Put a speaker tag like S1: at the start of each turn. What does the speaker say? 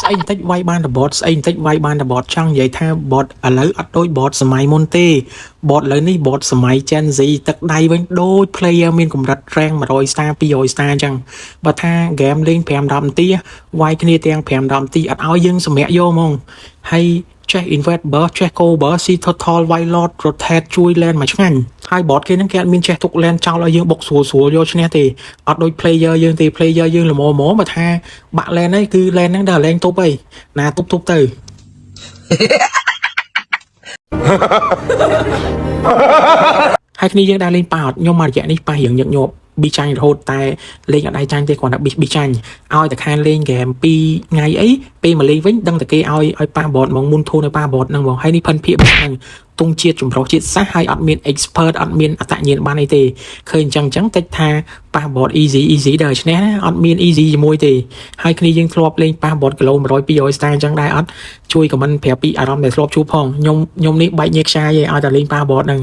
S1: អីបន្តិចវាយបានតែបតស្អីបន្តិចវាយបានតែបតចង់និយាយថាបតឥឡូវអត់ដូចបតសម័យមុនទេបតឥឡូវនេះបតសម័យ Gen Z ទឹកដៃវិញដូច player មានកម្រិត rank 100 star 200 star អញ្ចឹងបើថា game លេង5 10នាទីវាយគ្នាទាំង5 10នាទីអត់ឲ្យយើងសម្រាកយកហ្មងហើយចេះ invert burst ចេះ go burst ស៊ី total white lord rotate ជួយ lane មកឆ្ងាញ់ហើយ bot គេហ្នឹងគេអត់មានចេះទុក lane ចោលឲ្យយើងបុកស្រួលយកឈ្នះទេអត់ដូច player យើងទេ player យើងល្មមបើថាបាក់ lane ហ្នឹងគឺ lane ហ្នឹងដល់ lane ទប់អីណាទប់ទៅហើយគ្នាយើងដើរលេងប៉ោតខ្ញុំមករយៈនេះប៉ះរៀងញឹកញាប់ប៊ីចាញ់រហូតតែលេងអត់ដៃចាញ់ទេគ្រាន់តែប៊ីចាញ់ឲ្យតែខានលេងហ្គេម2ថ្ងៃអីពេលមកលេងវិញដឹងតែគេឲ្យប៉ះបតហ្មងមុនធូនឲ្យប៉ះបតហ្នឹងហ្មងហើយនេះផិនភាកហ្នឹងទងជាតិចម្រុះជាតិសាសហើយអត់មាន expert អត់មានអត្តញ្ញាណបានអីទេឃើញអញ្ចឹងតិចថាប៉ះបត easy ដល់ឈ្នះណាអត់មាន easy ជាមួយទេហើយគ្នាយើងធ្លាប់លេងប៉ះបតគីឡូ100 200 star អញ្ចឹងដែរអត់ជួយ comment ប្រាប់ពីអារម្មណ៍ដែលធ្លាប់ជួបផងខ្ញុំនេះបែកញើសខ្ចាយឲ្យតែលេងប៉ះបតហ្នឹង